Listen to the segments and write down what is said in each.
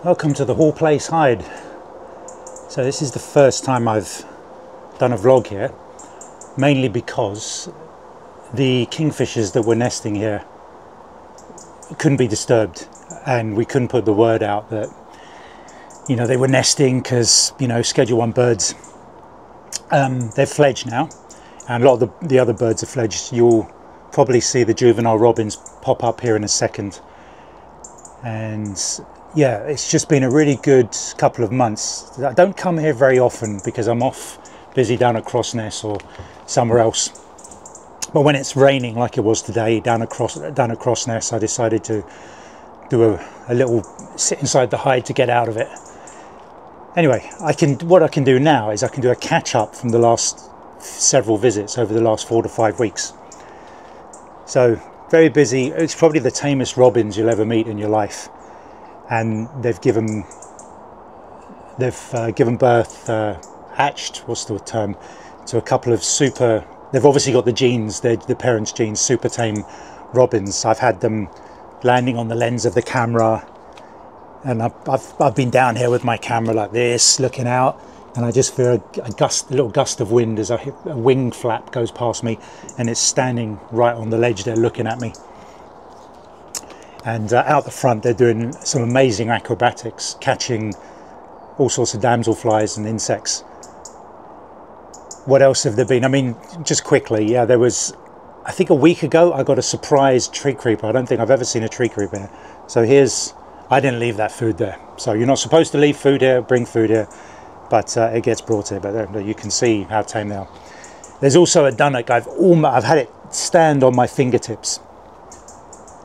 Welcome to the Hall Place hide. So this is the first time I've done a vlog here, mainly because the kingfishers that were nesting here couldn't be disturbed, and we couldn't put the word out that, you know, they were nesting because, you know, Schedule 1 birds, they've fledged now, and a lot of the other birds are fledged. You'll probably see the juvenile robins pop up here in a second. And yeah, it's just been a really good couple of months. I don't come here very often because I'm off busy down at Crossness or somewhere else. But when it's raining like it was today down at Crossness, I decided to do a little sit inside the hide to get out of it. Anyway, what I can do now is I can do a catch up from the last several visits over the last 4 to 5 weeks. So very busy. It's probably the tamest robins you'll ever meet in your life, and they've given birth, hatched, what's the term, to a couple of super. They've obviously got the genes, the parents' genes, super tame robins. I've had them landing on the lens of the camera, and I've been down here with my camera like this, looking out, and I just feel a little gust of wind as a wing flap goes past me, and it's standing right on the ledge there looking at me. And out the front they're doing some amazing acrobatics, catching all sorts of damselflies and insects. What else have there been? I mean, just quickly, yeah, there was, I think a week ago I got a surprise tree creeper. I don't think I've ever seen a tree creeper here. So I didn't leave that food there. So you're not supposed to leave food here, bring food here, but it gets brought here. But there, you can see how tame they are. There's also a dunnock. I've had it stand on my fingertips,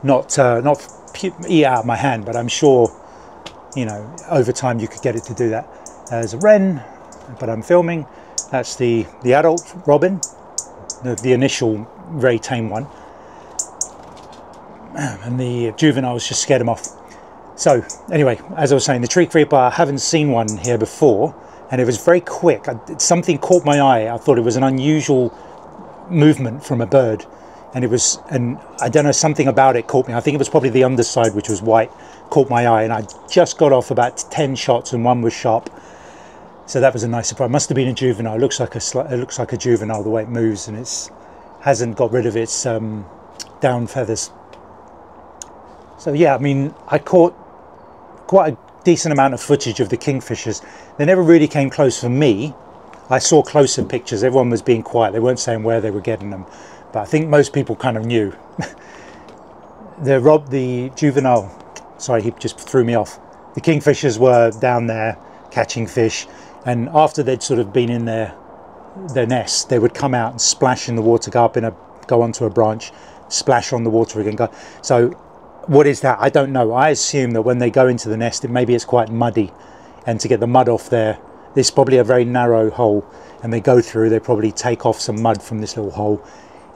not eat out of my hand, but I'm sure, you know, over time you could get it to do that. There's a wren, but I'm filming. That's the adult robin, the initial very tame one, and the juveniles just scared them off. So anyway, as I was saying, the tree creeper, I haven't seen one here before, and it was very quick. Something caught my eye. I thought it was an unusual movement from a bird, and I don't know, something about it caught me. I think it was probably the underside, which was white, caught my eye, and I just got off about 10 shots and one was sharp. So that was a nice surprise. Must have been a juvenile. It looks like a juvenile the way it moves, and it hasn't got rid of its down feathers. So yeah, I mean, I caught quite a decent amount of footage of the kingfishers. They never really came close for me. I saw closer pictures. Everyone was being quiet. They weren't saying where they were getting them, but I think most people kind of knew. The juvenile, sorry, he just threw me off. The kingfishers were down there catching fish, and after they'd sort of been in their nest, they would come out and splash in the water, go onto a branch, splash on the water again. So what is that? I don't know. I assume that when they go into the nest, maybe it's quite muddy, and to get the mud off there, this is probably a very narrow hole, and they go through, they probably take off some mud from this little hole,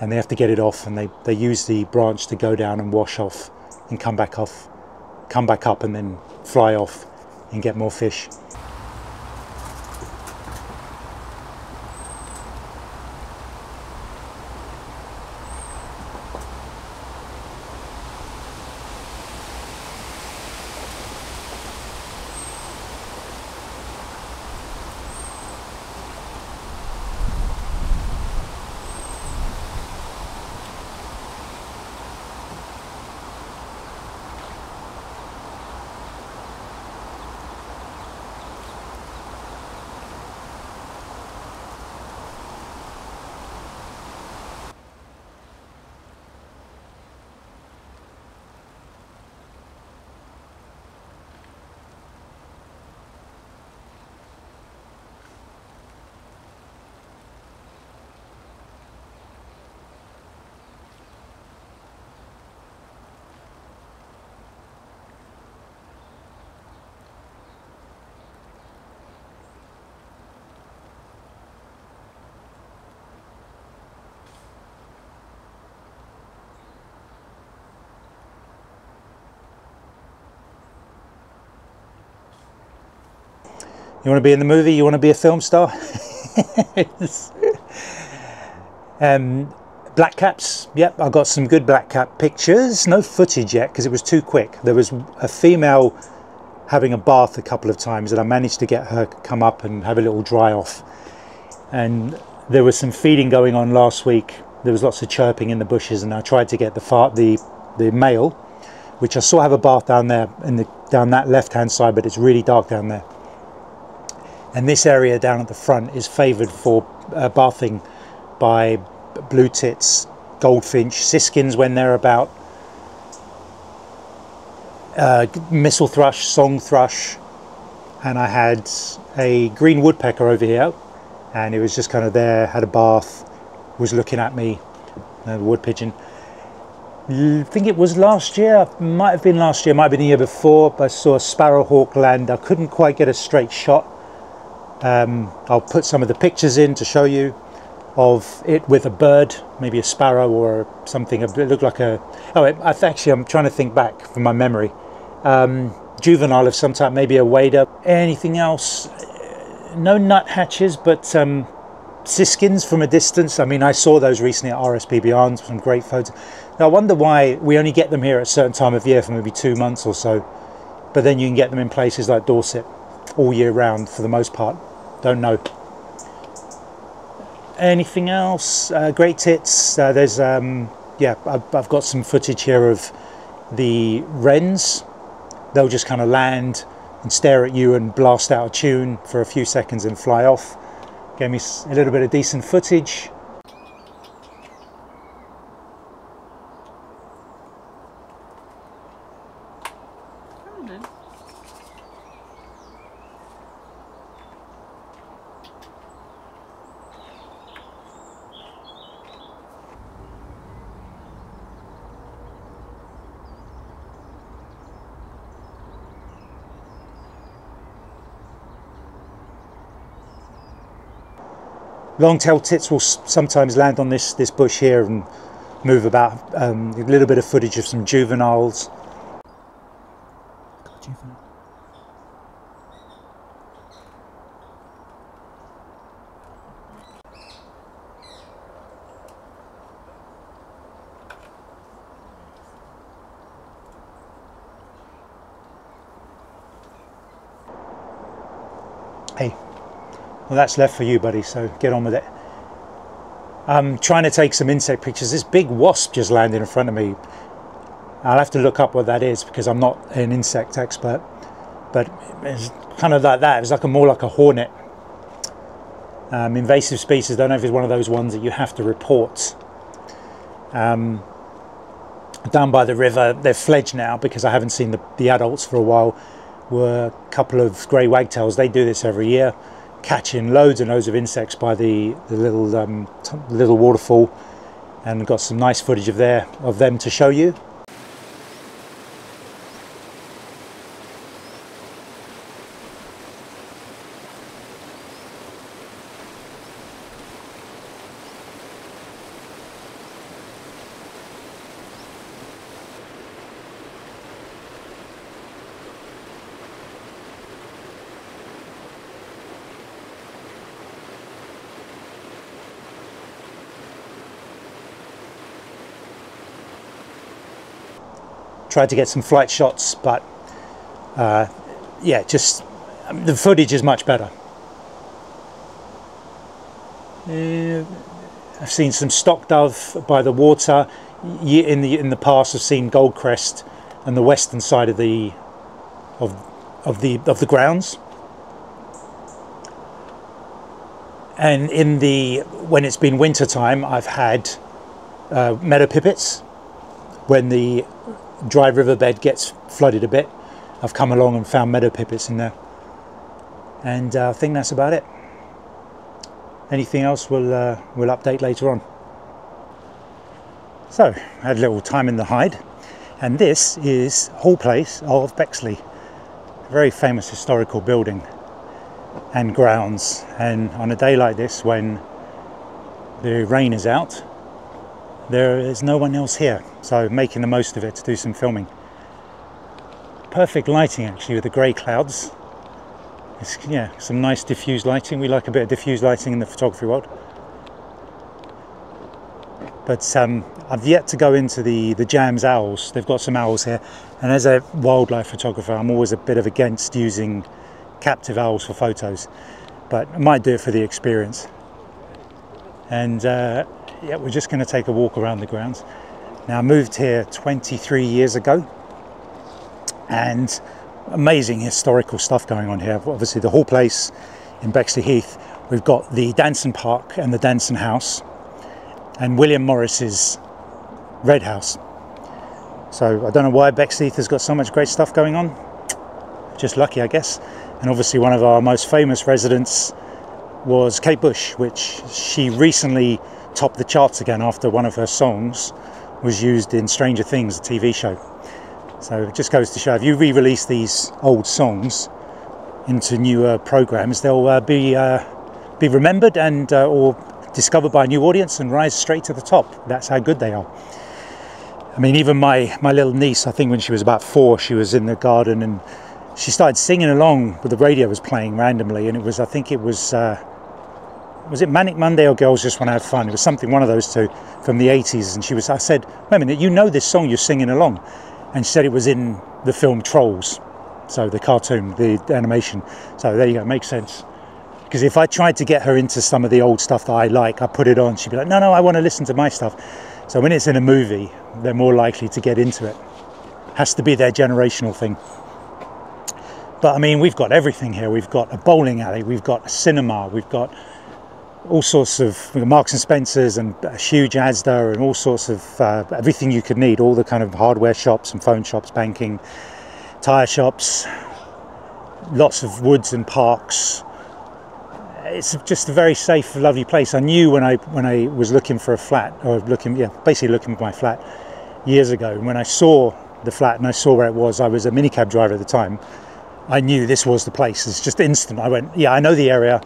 and they have to get it off, and they use the branch to go down and wash off and come back up and then fly off and get more fish. You want to be in the movie? You want to be a film star? Black caps, yep, I got some good black cap pictures. No footage yet because it was too quick. There was a female having a bath a couple of times, and I managed to get her come up and have a little dry off. And there was some feeding going on last week. There was lots of chirping in the bushes, and I tried to get the male, which I saw have a bath down there down that left hand side, but it's really dark down there. And this area down at the front is favoured for bathing by blue tits, goldfinch, siskins when they're about, missel thrush, song thrush, and I had a green woodpecker over here, and it was just kind of there, had a bath, was looking at me, the wood pigeon. I think it was last year, might have been last year, might have been the year before, but I saw a sparrowhawk land. I couldn't quite get a straight shot. I'll put some of the pictures in to show you of it with a bird, maybe a sparrow or something. It looked like a, actually I'm trying to think back from my memory. Juvenile of some type, maybe a wader. Anything else? No nuthatches, but siskins from a distance. I mean, I saw those recently at RSPB, some great photos. Now, I wonder why we only get them here at a certain time of year for maybe 2 months or so, but then you can get them in places like Dorset all year round for the most part. Don't know. Anything else? Great tits. There's yeah, I've got some footage here of the wrens. They'll just kind of land and stare at you and blast out a tune for a few seconds and fly off. Gave me a little bit of decent footage. Long-tailed tits will sometimes land on this bush here and move about. A little bit of footage of some juveniles. Hey. Well, that's left for you, buddy, so get on with it. I'm trying to take some insect pictures. This big wasp just landed in front of me. I'll have to look up what that is because I'm not an insect expert, but it's kind of like that. It's like more like a hornet. Invasive species, I don't know if it's one of those ones that you have to report. Down by the river, they're fledged now because I haven't seen the adults for a while, were a couple of grey wagtails. They do this every year, catching loads and loads of insects by the little waterfall, and got some nice footage of them to show you. Tried to get some flight shots, but yeah, just the footage is much better. I've seen some stock dove by the water. In the past, I've seen goldcrest on the western side of the grounds. And when it's been winter time, I've had meadow pipits. When the dry riverbed gets flooded a bit, I've come along and found meadow pipits in there, and I think that's about it. Anything else we'll update later on. So I had a little time in the hide, and this is Hall Place of Bexley, a very famous historical building and grounds. And on a day like this, when the rain is out, there is no one else here, so making the most of it to do some filming. Perfect lighting actually with the grey clouds. It's, yeah, some nice diffused lighting. We like a bit of diffused lighting in the photography world. But I've yet to go into the Jams owls. They've got some owls here, and as a wildlife photographer, I'm always a bit of against using captive owls for photos, but I might do it for the experience. And yeah, we're just going to take a walk around the grounds. Now, I moved here 23 years ago, and amazing historical stuff going on here. Obviously the whole place in Bexleyheath. We've got the Danson Park and the Danson House, and William Morris's Red House. So I don't know why Bexleyheath has got so much great stuff going on. Just lucky, I guess. And obviously one of our most famous residents was Kate Bush, which she recently topped the charts again after one of her songs was used in Stranger Things, a TV show. So it just goes to show, if you re-release these old songs into newer programs, they'll be remembered and or discovered by a new audience and rise straight to the top. That's how good they are. I mean, even my little niece, I think when she was about 4, she was in the garden and she started singing along with the radio was playing randomly, and it was, I think it was it Manic Monday or Girls Just Want to Have Fun? It was something, one of those two from the 80s, and I said, wait a minute, you know this song, you're singing along? And she said it was in the film Trolls, so the cartoon, the animation. So there you go, makes sense. Because if I tried to get her into some of the old stuff that I like, I put it on, she'd be like, no, I want to listen to my stuff. So when it's in a movie, they're more likely to get into it. Has to be their generational thing. But I mean, we've got everything here. We've got a bowling alley, we've got a cinema, we've got all sorts of Marks and Spencer's and a huge Asda and all sorts of everything you could need, all the kind of hardware shops and phone shops, banking, tyre shops, lots of woods and parks. It's just a very safe, lovely place. I knew when I was looking for a flat, or basically looking for my flat years ago, and when I saw the flat and I saw where it was, I was a minicab driver at the time, I knew this was the place. It's just instant. I went, yeah, I know the area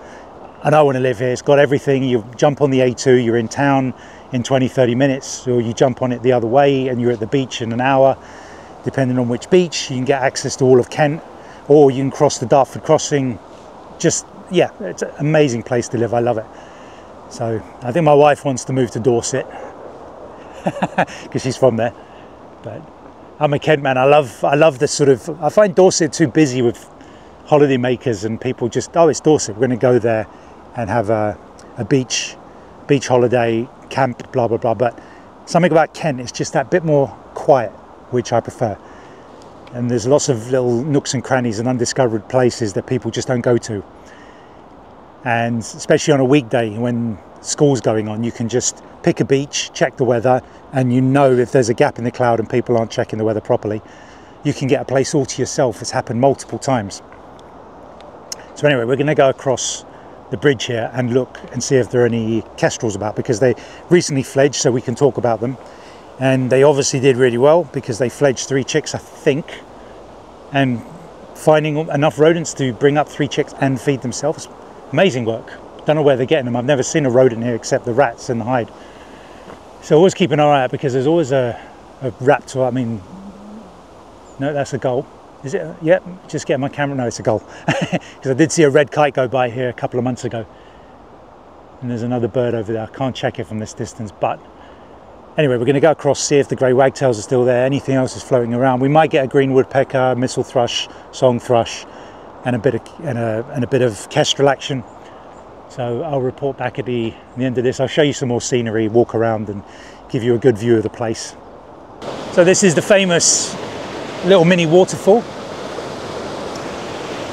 and I want to live here. It's got everything. You jump on the A2, you're in town in 20-30 minutes, or you jump on it the other way and you're at the beach in an hour. Depending on which beach, you can get access to all of Kent, or you can cross the Dartford crossing. Just, yeah, it's an amazing place to live. I love it. So I think my wife wants to move to Dorset because she's from there. But I'm a Kent man. I love this sort of, I find Dorset too busy with holiday makers and people just, oh, it's Dorset, we're going to go there and have a beach holiday, camp, blah, blah, blah. But something about Kent is just that bit more quiet, which I prefer. And there's lots of little nooks and crannies and undiscovered places that people just don't go to. And especially on a weekday when school's going on, you can just pick a beach, check the weather, and you know if there's a gap in the cloud and people aren't checking the weather properly, you can get a place all to yourself. It's happened multiple times. So anyway, we're going to go across the bridge here and look and see if there are any kestrels about, because they recently fledged, so we can talk about them. And they obviously did really well because they fledged 3 chicks, I think, and finding enough rodents to bring up 3 chicks and feed themselves. Amazing work. Don't know where they're getting them. I've never seen a rodent here except the rats and the hide. So always keep an eye out, because there's always a raptor. I mean, no, that's a gull. Is it? Yep, just getting my camera. No, it's a gull. Because I did see a red kite go by here a couple of months ago. And there's another bird over there. I can't check it from this distance, but anyway, we're going to go across, see if the grey wagtails are still there. Anything else is floating around. We might get a green woodpecker, missel thrush, song thrush, and a bit of kestrel action. So I'll report back at the end of this. I'll show you some more scenery, walk around, and give you a good view of the place. So this is the famous little mini waterfall,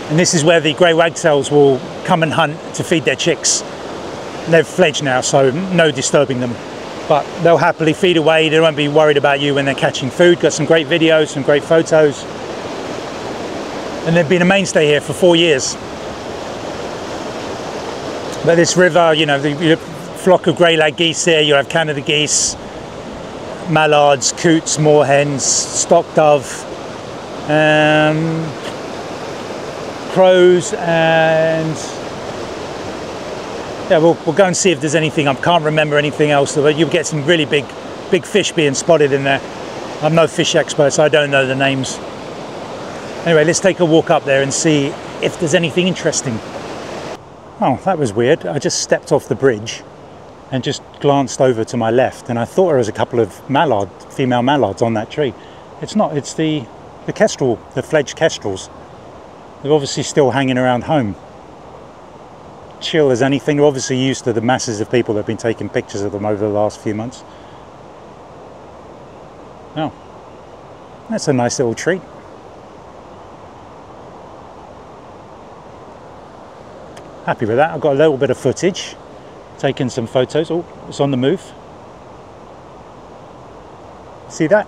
and this is where the grey wagtails will come and hunt to feed their chicks. They've fledged now, so no disturbing them. But they'll happily feed away. They won't be worried about you when they're catching food. Got some great videos, some great photos. And they've been a mainstay here for 4 years. But this river, you know, the flock of grey-lag geese here, you have Canada geese, mallards, coots, moorhens, stock dove, crows, and yeah, we'll go and see if there's anything. I can't remember anything else, but you'll get some really big fish being spotted in there. I'm no fish expert, so I don't know the names. Anyway, let's take a walk up there and see if there's anything interesting. Oh, that was weird. I just stepped off the bridge and just glanced over to my left, and I thought there was a couple of female mallards on that tree. It's not, it's the kestrel, the fledged kestrels. They're obviously still hanging around home. Chill as anything. They're obviously used to the masses of people that have been taking pictures of them over the last few months. Oh, that's a nice little treat. Happy with that. I've got a little bit of footage, taking some photos. Oh, it's on the move. See that?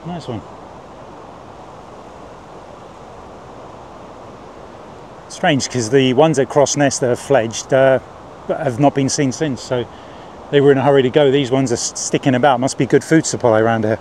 Nice one. Strange, because the ones at Cross Nest that are fledged have not been seen since, so they were in a hurry to go. These ones are sticking about. Must be good food supply around here.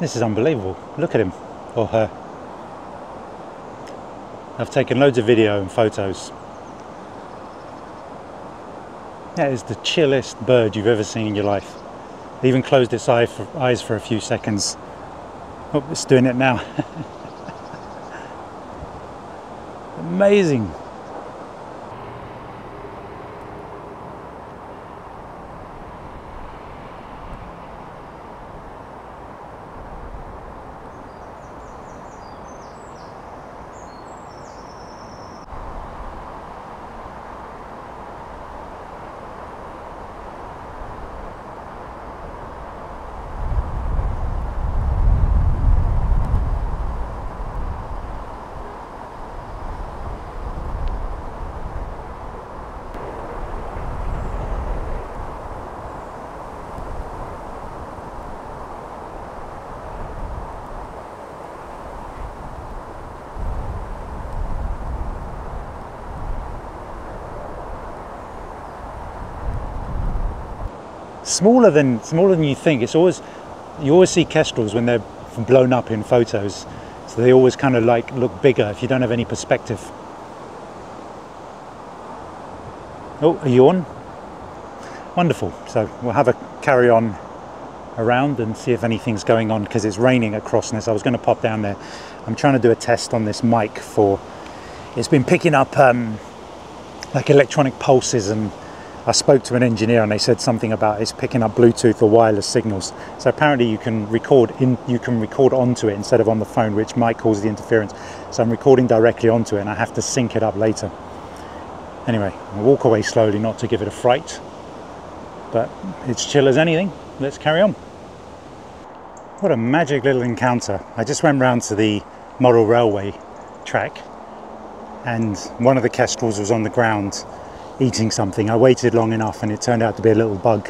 This is unbelievable. Look at him, or her. I've taken loads of video and photos. That is the chillest bird you've ever seen in your life. It even closed its eyes for a few seconds. Oh, it's doing it now. Amazing. Smaller than you think. It's always, you always see kestrels when they're blown up in photos, so they always kind of like look bigger if you don't have any perspective. Oh, a yawn. Wonderful. So we'll have a carry on around and see if anything's going on, because it's raining at Cross Nest. I was going to pop down there. I'm trying to do a test on this mic for, it's been picking up like electronic pulses, and I spoke to an engineer and they said something about it's picking up Bluetooth or wireless signals. So apparently you can record onto it instead of on the phone, which might cause the interference. So I'm recording directly onto it and I have to sync it up later. Anyway, I'll walk away slowly, not to give it a fright, but it's chill as anything. Let's carry on. What a magic little encounter. I just went round to the model railway track and one of the kestrels was on the ground eating something. I waited long enough and it turned out to be a little bug.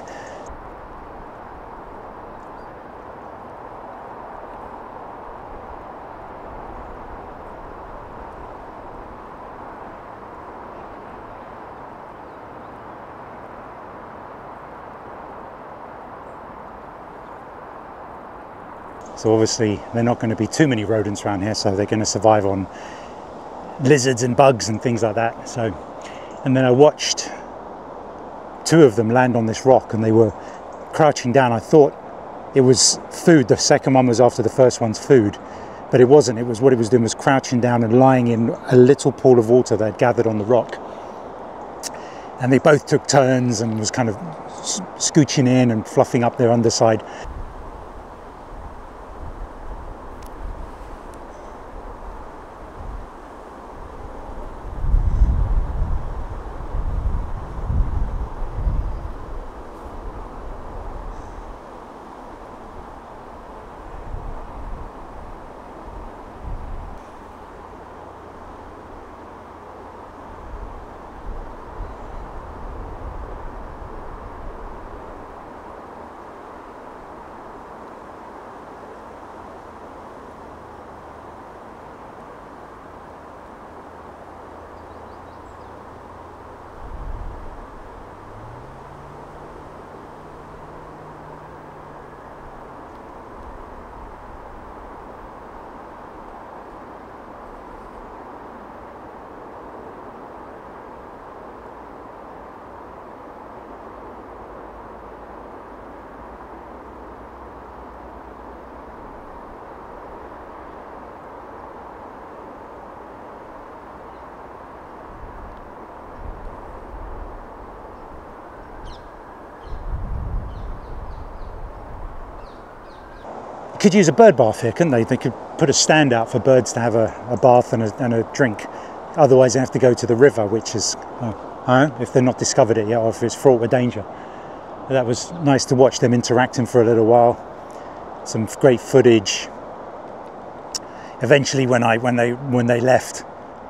So obviously they're not going to be too many rodents around here, so they're going to survive on lizards and bugs and things like that. So, and then I watched two of them land on this rock and they were crouching down. I thought it was food. The second one was after the first one's food, but it wasn't. It was, what it was doing was crouching down and lying in a little pool of water that had gathered on the rock. And they both took turns and was kind of scooching in and fluffing up their underside. could use a bird bath here, couldn't they? They could put a stand out for birds to have a bath and a drink. Otherwise they have to go to the river, which is, if they've not discovered it yet, or if it's fraught with danger. But that was nice to watch them interacting for a little while. Some great footage. Eventually when they left,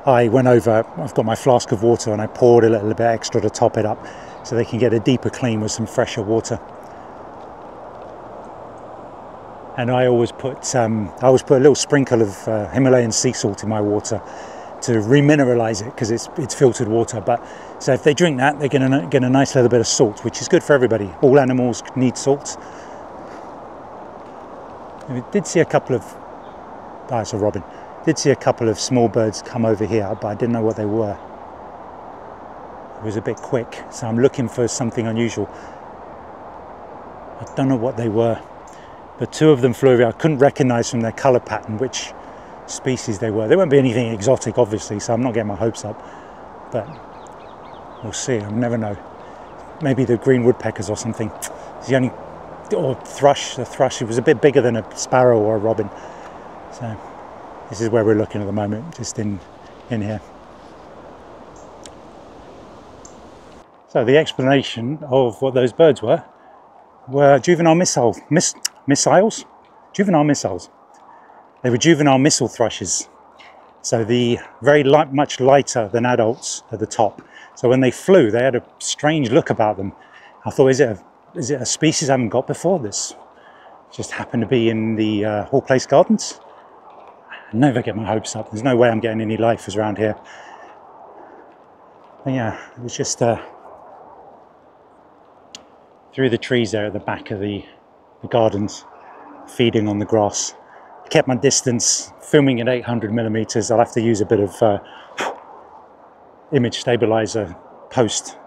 I went over, I've got my flask of water and I poured a little bit extra to top it up so they can get a deeper clean with some fresher water. And I always put a little sprinkle of Himalayan sea salt in my water to remineralize it, because it's filtered water. But so if they drink that, they're going to get a nice little bit of salt, which is good for everybody. All animals need salt. And we did see a couple of, it's a robin. Did see a couple of small birds come over here, but I didn't know what they were. It was a bit quick, so I'm looking for something unusual. I don't know what they were. But two of them flew over. I couldn't recognize from their color pattern which species they were. There won't be anything exotic, obviously, so I'm not getting my hopes up. But we'll see. I'll never know. Maybe the green woodpeckers or something. It's the only, or thrush. The thrush. It was a bit bigger than a sparrow or a robin. So this is where we're looking at the moment, just in here. So the explanation of what those birds were juvenile missiles. Juvenile missiles. They were juvenile missile thrushes. So the very much lighter than adults at the top. So when they flew, they had a strange look about them. I thought, is it a species I haven't got before? This just happened to be in the Hall Place Gardens. I never get my hopes up. There's no way I'm getting any lifers around here. But yeah, it was just through the trees there at the back of the gardens, feeding on the grass. I kept my distance, filming at 800mm. I'll have to use a bit of image stabilizer post.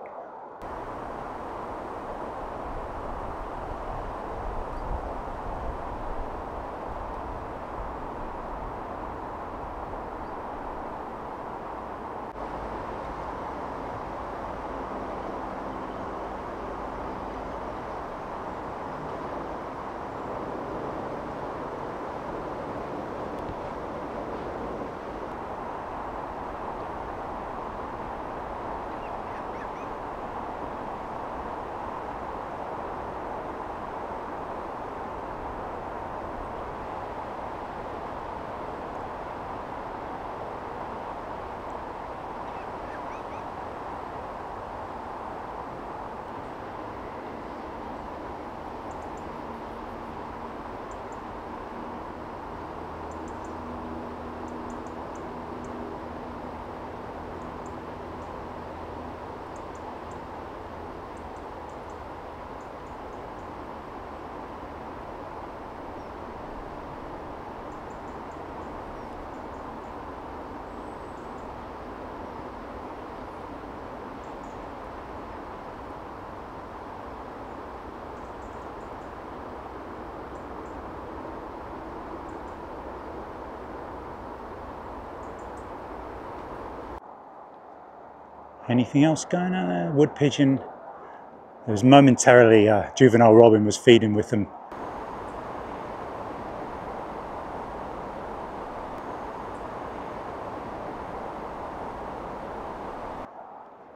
Anything else going on there? Wood pigeon. There was momentarily a juvenile robin was feeding with them.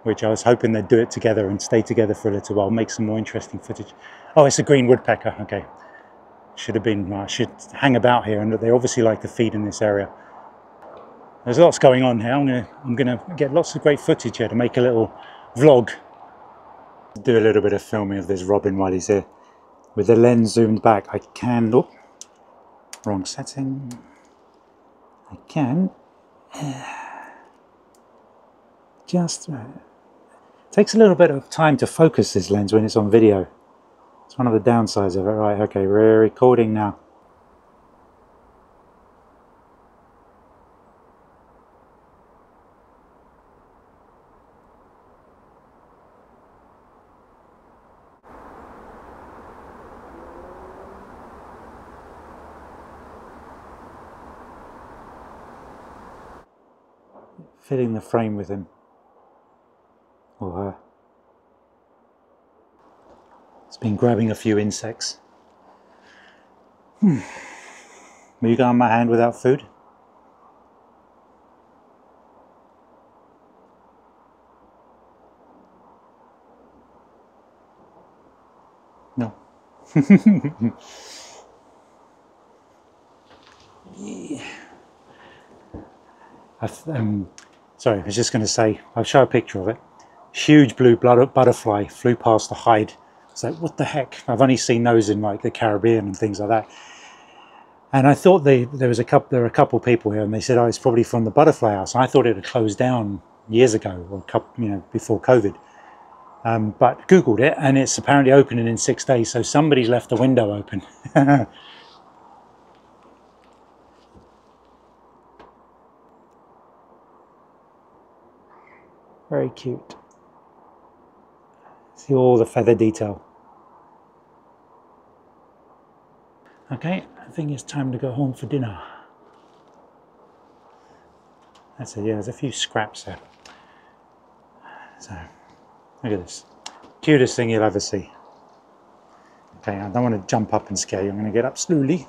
Which I was hoping they'd do it together and stay together for a little while, make some more interesting footage. Oh, it's a green woodpecker. Okay, should have been. I should hang about here, and they obviously like to feed in this area. There's lots going on here. I'm gonna get lots of great footage here to make a little vlog. Do a little bit of filming of this robin while he's here. With the lens zoomed back, I can, oh, wrong setting. I can just, takes a little bit of time to focus this lens when it's on video. It's one of the downsides of it. Right, okay, we're recording now. Filling the frame with him or her. It's been grabbing a few insects. Will you go on my hand without food? No. Yeah. Sorry, I was just going to say, I'll show a picture of it. Huge blue butterfly flew past the hide. It's like, what the heck? I've only seen those in like the Caribbean and things like that. And I thought there were a couple people here, and they said, oh, it's probably from the butterfly house. And I thought it had closed down years ago, or before COVID. But Googled it, and it's apparently opening in 6 days. So somebody's left the window open. Very cute. See all the feather detail. Okay, I think it's time to go home for dinner. That's it, yeah, there's a few scraps there. So, look at this. Cutest thing you'll ever see. Okay, I don't want to jump up and scare you. I'm going to get up slowly.